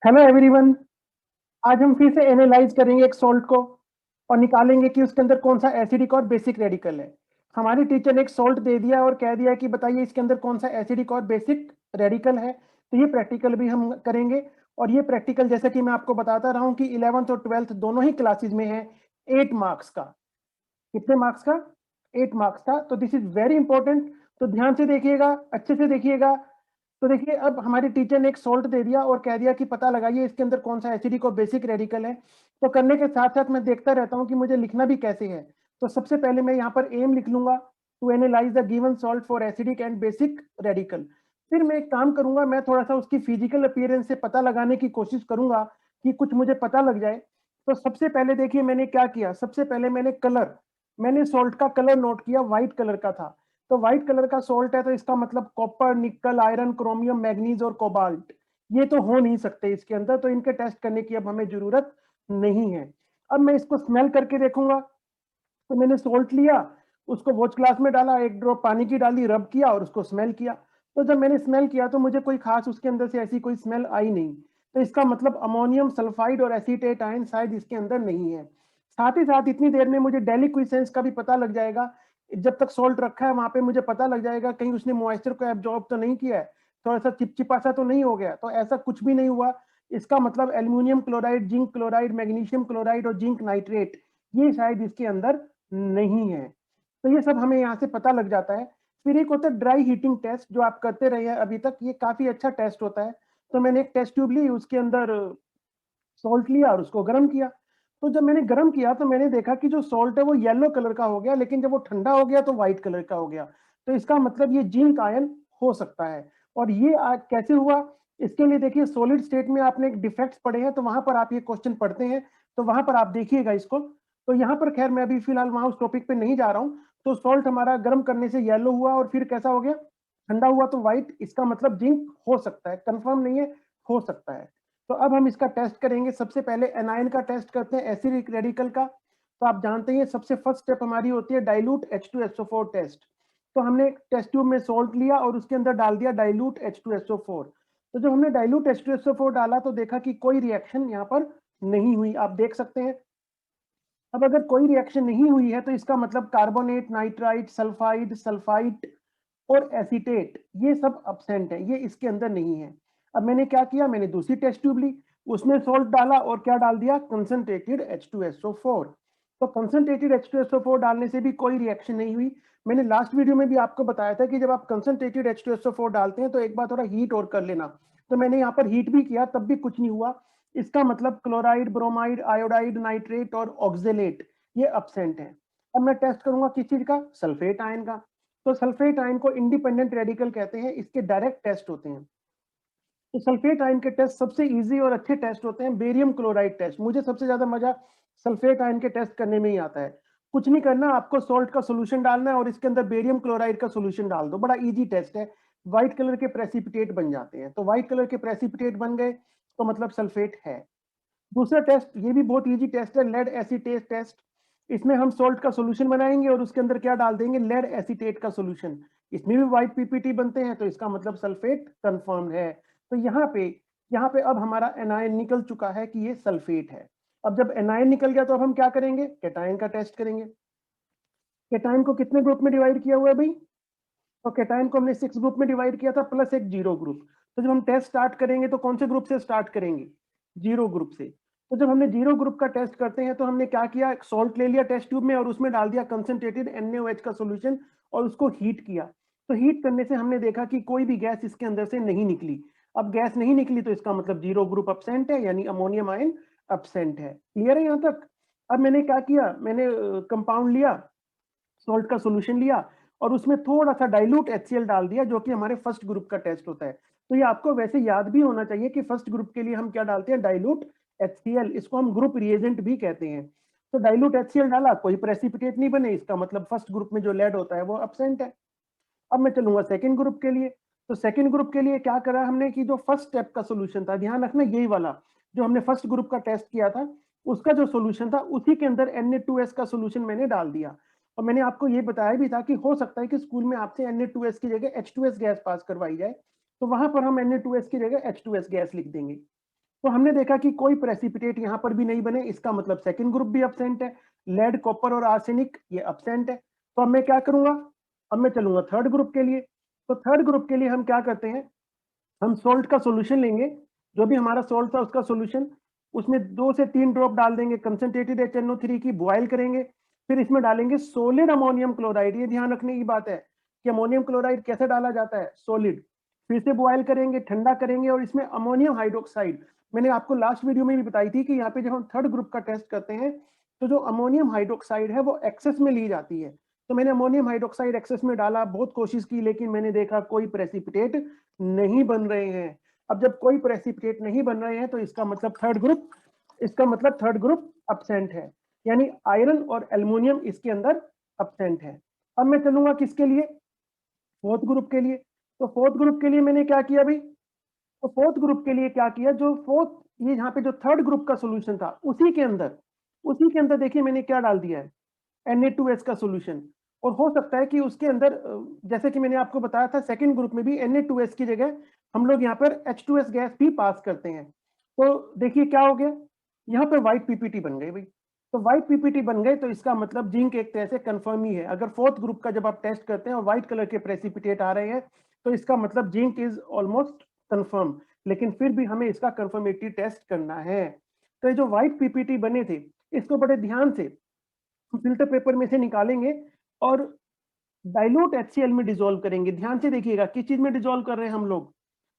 Hello everyone. आज हम फिर से एनालाइज करेंगे एक सॉल्ट को और निकालेंगे कि उसके अंदर कौन सा एसिडिक और बेसिक रेडिकल है। हमारी टीचर ने एक सॉल्ट दे दिया और कह दिया कि बताइए इसके अंदर कौन सा एसिडिक और बेसिक रेडिकल है। तो ये प्रैक्टिकल भी हम करेंगे। और ये प्रैक्टिकल जैसे कि मैं आपको बताता रहा हूँ कि 11th और 12th दोनों ही क्लासेस में है 8 मार्क्स का। कितने मार्क्स का? 8 मार्क्स का। तो दिस इज वेरी इंपॉर्टेंट। तो ध्यान से देखिएगा, अच्छे से देखिएगा। तो देखिए, अब हमारे टीचर ने एक सॉल्ट दे दिया और कह दिया कि पता लगाइए इसके अंदर कौन सा एसिडिक और बेसिक रेडिकल है। तो करने के साथ साथ मैं देखता रहता हूं कि मुझे लिखना भी कैसे है। तो सबसे पहले मैं यहाँ पर एम लिख लूंगा, to analyse the given salt for acidic and basic radical. फिर मैं एक काम करूंगा, मैं थोड़ा सा उसकी फिजिकल अपीयरेंस से पता लगाने की कोशिश करूंगा कि कुछ मुझे पता लग जाए। तो सबसे पहले देखिए मैंने क्या किया, सबसे पहले मैंने सॉल्ट का कलर नोट किया, व्हाइट कलर का था। तो व्हाइट कलर का सॉल्ट है तो इसका मतलब कॉपर, निकल, आयरन, क्रोमियम, मैग्नीज और कोबाल्ट ये तो हो नहीं सकते इसके अंदर, तो इनके टेस्ट करने की अब हमें जरूरत नहीं है। अब मैं इसको स्मेल करके देखूंगा। तो मैंने सोल्ट लिया, उसको वॉच ग्लास में डाला, एक ड्रॉप पानी की डाली, रब किया और उसको स्मेल किया। तो जब मैंने स्मेल किया तो मुझे कोई खास उसके अंदर से ऐसी कोई स्मेल आई नहीं। तो इसका मतलब अमोनियम सल्फाइड और एसीटेट आयन शायद इसके अंदर नहीं है। साथ ही साथ इतनी देर में मुझे डेलिक्विसेंस का भी पता लग जाएगा। जब तक सॉल्ट रखा है वहां पे मुझे पता लग जाएगा कहीं उसने मॉइस्चर को एब्जॉर्ब तो नहीं किया है, थोड़ा सा चिपचिपा सा तो नहीं हो गया। तो ऐसा कुछ भी नहीं हुआ। इसका मतलब aluminium chloride, zinc chloride, magnesium chloride और जिंक नाइट्रेट ये शायद इसके अंदर नहीं है। तो ये सब हमें यहाँ से पता लग जाता है। फिर एक होता है ड्राई हीटिंग टेस्ट, जो आप करते रहे हैं अभी तक, ये काफी अच्छा टेस्ट होता है। तो मैंने एक टेस्ट ट्यूब ली, उसके अंदर सॉल्ट लिया और उसको गर्म किया। तो जब मैंने गर्म किया तो मैंने देखा कि जो सॉल्ट है वो येलो कलर का हो गया, लेकिन जब वो ठंडा हो गया तो व्हाइट कलर का हो गया। तो इसका मतलब ये जिंक आयन हो सकता है। और ये आज कैसे हुआ, इसके लिए देखिए सॉलिड स्टेट में आपने एक डिफेक्ट्स पढ़े हैं तो वहां पर आप ये क्वेश्चन पढ़ते हैं, तो वहां पर आप देखिएगा इसको। तो यहाँ पर खैर मैं अभी फिलहाल वहां उस टॉपिक पे नहीं जा रहा हूँ। तो सॉल्ट हमारा गर्म करने से येलो हुआ और फिर कैसा हो गया, ठंडा हुआ तो व्हाइट। इसका मतलब जिंक हो सकता है, कंफर्म नहीं है, हो सकता है। तो अब हम इसका टेस्ट करेंगे। सबसे पहले एनायन का टेस्ट करते हैं, एसिडिक रेडिकल का। तो आप जानते हैं सबसे फर्स्ट स्टेप हमारी होती है डाइल्यूट H2SO4 टेस्ट। तो हमने टेस्ट ट्यूब में सॉल्ट लिया और उसके अंदर डाल दिया डाइल्यूट H2SO4। तो जब हमने डाइल्यूट H2SO4 डाला तो देखा कि कोई रिएक्शन यहाँ पर नहीं हुई, आप देख सकते हैं। अब अगर कोई रिएक्शन नहीं हुई है तो इसका मतलब कार्बोनेट, नाइट्राइट, सल्फाइड, सल्फाइट और एसीटेट ये सब अब्सेंट है, ये इसके अंदर नहीं है। अब मैंने क्या किया, मैंने दूसरी टेस्ट ट्यूब ली, उसमें सॉल्ट डाला और क्या डाल दिया, कंसंट्रेटेड H2SO4। तो कंसंट्रेटेड H2SO4 डालने से भी कोई रिएक्शन नहीं हुई। मैंने लास्ट वीडियो में भी आपको बताया था कि जब आप कंसंट्रेटेड H2SO4 डालते हैं तो एक बार थोड़ा हीट और कर लेना। तो मैंने यहाँ पर हीट भी किया, तब भी कुछ नहीं हुआ। इसका मतलब क्लोराइड, ब्रोमाइड, आयोडाइड, नाइट्रेट और ऑक्जेलेट ये अब्सेंट है। अब मैं टेस्ट करूंगा किस चीज का, सल्फेट आयन का। तो सल्फेट आयन को इंडिपेंडेंट रेडिकल कहते हैं, इसके डायरेक्ट टेस्ट होते हैं। तो सल्फेट आयन के टेस्ट सबसे इजी और अच्छे टेस्ट होते हैं बेरियम क्लोराइड टेस्ट। मुझे सबसे ज्यादा मजा सल्फेट आयन के टेस्ट करने में ही आता है। कुछ नहीं करना, आपको सॉल्ट का सोल्यूशन डालना है और इसके अंदर बेरियम क्लोराइड का सोल्यूशन डाल दो, बड़ा इजी टेस्ट है। व्हाइट कलर के प्रेसिपिटेट बन जाते हैं, तो व्हाइट कलर के प्रेसिपिटेट बन गए तो मतलब सल्फेट है। दूसरा टेस्ट ये भी बहुत इजी टेस्ट है, लेड एसीटेट टेस्ट। इसमें हम सॉल्ट का सॉल्यूशन बनाएंगे और उसके अंदर क्या डाल देंगे, लेड एसीटेट का सॉल्यूशन। इसमें भी व्हाइट पीपीटी बनते हैं, तो इसका मतलब सल्फेट कंफर्म है। तो यहाँ पे अब हमारा एनायन निकल चुका है कि ये सल्फेट है। अब जब एनायन निकल गया तो अब हम क्या करेंगे, कैटायन का टेस्ट करेंगे। कैटायन को कितने ग्रुप में डिवाइड किया हुआ है भाई, तो कैटायन को हमने 6 ग्रुप में डिवाइड किया था प्लस एक जीरो ग्रुप। तो जब हम टेस्ट स्टार्ट करेंगे तो कौन से ग्रुप से स्टार्ट करेंगे, जीरो ग्रुप से। तो जब हमने जीरो ग्रुप का टेस्ट करते हैं तो हमने क्या किया, सॉल्ट ले लिया टेस्ट ट्यूब में और उसमें डाल दिया कंसंट्रेटेड NaOH का सॉल्यूशन और उसको हीट किया। तो हीट करने से हमने देखा कि कोई भी गैस इसके अंदर से नहीं निकली। अब गैस नहीं निकली तो इसका मतलब जीरो ग्रुप अपसेंट है, यानी अमोनियम आयन अपसेंट है। क्लियर है यहाँ तक। अब मैंने क्या किया, मैंने कंपाउंड लिया, सॉल्ट का सॉल्यूशन लिया और उसमें थोड़ा सा डाइल्यूट HCl डाल दिया, जो कि हमारे फर्स्ट ग्रुप का टेस्ट होता है। तो ये आपको वैसे याद भी होना चाहिए कि फर्स्ट ग्रुप के लिए हम क्या डालते हैं, डाइल्यूट HCl। इसको हम ग्रुप रिएजेंट भी कहते हैं। तो डाइल्यूट HCl डाला, कोई प्रेसिपिटेट नहीं बने, इसका मतलब फर्स्ट ग्रुप में जो लेड होता है वो अब्सेंट है। अब मैं चलूंगा सेकंड ग्रुप के लिए। तो सेकंड ग्रुप के लिए क्या करा हमने कि जो फर्स्ट स्टेप का सोल्यूशन था, ध्यान रखना यही वाला जो हमने फर्स्ट ग्रुप का टेस्ट किया था, उसका जो सोल्यूशन था उसी के अंदर Na2S का सोल्यूशन मैंने डाल दिया। और मैंने आपको ये बताया भी था कि हो सकता है कि स्कूल में आपसे Na2S की जगह H2S गैस पास करवाई जाए, तो वहां पर हम Na2S की जगह H2S गैस लिख देंगे। तो हमने देखा कि कोई प्रेसिपिटेट यहाँ पर भी नहीं बने, इसका मतलब सेकंड ग्रुप भी एब्सेंट है। लेड, कॉपर और आर्सेनिक ये एब्सेंट है। तो अब मैं क्या करूंगा, अब मैं चलूंगा थर्ड ग्रुप के लिए। तो थर्ड ग्रुप के लिए हम क्या करते हैं, हम सोल्ट का सोल्यूशन लेंगे, जो भी हमारा सोल्ट था उसका सोल्यूशन, उसमें 2 से 3 ड्रॉप डाल देंगे कंसंट्रेटेड HNO3 की, बॉयल करेंगे, फिर इसमें डालेंगे सोलिड अमोनियम क्लोराइड। ये ध्यान रखने की बात है कि अमोनियम क्लोराइड कैसे डाला जाता है, सोलिड। फिर से बॉयल करेंगे, ठंडा करेंगे, और इसमें अमोनियम हाइड्रोक्साइड, मैंने आपको लास्ट वीडियो में भी बताई थी कि यहाँ पे जब हम थर्ड ग्रुप का टेस्ट करते हैं तो जो अमोनियम हाइड्रोक्साइड है वो एक्सेस में ली जाती है। तो मैंने अमोनियम हाइड्रोक्साइड एक्सेस में डाला, बहुत कोशिश की, लेकिन मैंने देखा कोई प्रेसिपिटेट नहीं बन रहे हैं। अब जब कोई प्रेसिपिटेट नहीं बन रहे हैं तो इसका मतलब थर्ड ग्रुप एब्सेंट है, यानी आयरन और एल्युमिनियम इसके अंदर एब्सेंट है। अब मैं चलूंगा किसके लिए, फोर्थ ग्रुप के लिए। तो फोर्थ ग्रुप के लिए मैंने क्या किया भाई, तो फोर्थ ग्रुप के लिए क्या किया, जो फोर्थ, ये यहाँ पे जो थर्ड ग्रुप का सोल्यूशन था उसी के अंदर देखिए मैंने क्या डाल दिया है, Na2S का सोल्यूशन। और हो सकता है कि उसके अंदर जैसे कि मैंने आपको बताया था सेकंड ग्रुप में भी Na2S की जगह हम लोग यहाँ पर H2S गैस भी पास करते हैं। तो देखिए क्या हो गया, यहाँ पे व्हाइट पीपीटी बन गई भाई। तो व्हाइट पीपीटी बन गए तो इसका मतलब जिंक एक तरह से कंफर्म ही है। अगर फोर्थ ग्रुप का जब आप टेस्ट करते हैं और व्हाइट कलर के प्रेसिपिटेट आ रहे हैं तो इसका मतलब जिंक इज ऑलमोस्ट कंफर्म, लेकिन फिर भी हमें इसका कंफर्मेटरी टेस्ट करना है। तो ये जो व्हाइट पीपीटी बने थे इसको बड़े ध्यान से फिल्टर पेपर में से निकालेंगे और डाइल्यूट HCl में डिसॉल्व करेंगे। ध्यान से देखिएगा किस चीज में डिसॉल्व कर रहे हैं हम लोग,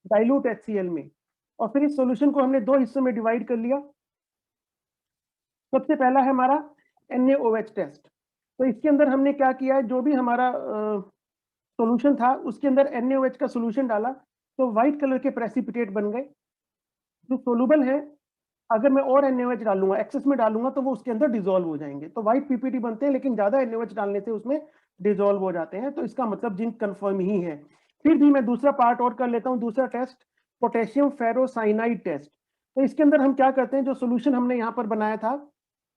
डाइल्यूट HCl में। और फिर इस सॉल्यूशन को हमने 2 हिस्सों में डिवाइड कर लिया। सबसे पहला है हमारा NaOH टेस्ट। तो इसके अंदर हमने क्या किया है, जो भी हमारा सॉल्यूशन था उसके अंदर NaOH का सॉल्यूशन डाला तो व्हाइट कलर के प्रेसिपिटेट बन गए जो सोलुबल है। अगर मैं और NaOH डालूंगा, एक्सेस में डालूंगा, तो वो उसके अंदर डिसॉल्व हो जाएंगे। तो व्हाइट पीपीटी बनते हैं, लेकिन ज्यादा NaOH डालने से उसमें डिसॉल्व हो जाते हैं। तो इसका मतलब जिंक कंफर्म ही है। फिर भी मैं दूसरा पार्ट और कर लेता हूं, दूसरा टेस्ट, पोटेशियम फेरोसाइनाइड टेस्ट। तो इसके अंदर हम क्या करते हैं, जो सोल्यूशन हमने यहाँ पर बनाया था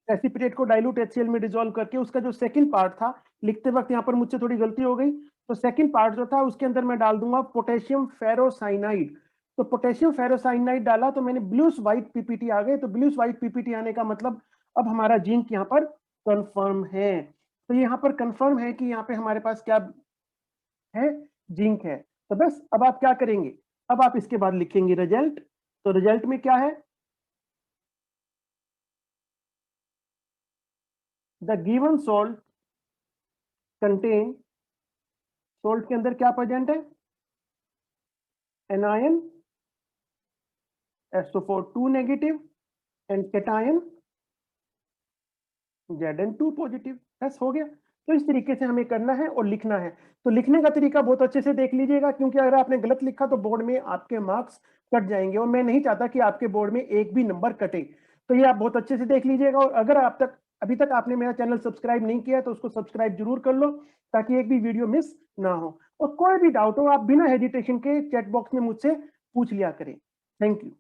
प्रेसिपिटेट को डाइल्यूट HCl में डिसॉल्व करके, उसका जो सेकंड पार्ट था, लिखते वक्त यहाँ पर मुझसे थोड़ी गलती हो गई, तो सेकंड पार्ट जो था उसके अंदर मैं डाल दूंगा पोटेशियम फेरोसाइनाइड। तो पोटेशियम फेरोसाइनाइड डाला तो मैंने ब्लूस व्हाइट पीपीटी आ गए। तो ब्लूस व्हाइट पीपीटी आने का मतलब अब हमारा जिंक यहाँ पर कंफर्म है। तो यहाँ पर कंफर्म है कि यहाँ पे हमारे पास क्या है, जिंक है। तो बस अब आप क्या करेंगे, अब आप इसके बाद लिखेंगे रिजल्ट। तो रिजल्ट में क्या है, the given salt contain, salt के अंदर क्या प्रेजेंट है, anion SO4 2 negative and cation Zn2 positive. बस हो गया। तो इस तरीके से हमें करना है और लिखना है। तो लिखने का तरीका बहुत अच्छे से देख लीजिएगा, क्योंकि अगर आपने गलत लिखा तो बोर्ड में आपके मार्क्स कट जाएंगे और मैं नहीं चाहता कि आपके बोर्ड में एक भी नंबर कटे। तो ये आप बहुत अच्छे से देख लीजिएगा। और अगर अभी तक आपने मेरा चैनल सब्सक्राइब नहीं किया है तो उसको सब्सक्राइब जरूर कर लो, ताकि एक भी वीडियो मिस ना हो। और कोई भी डाउट हो आप बिना हेजिटेशन के चैट बॉक्स में मुझसे पूछ लिया करें। Thank you.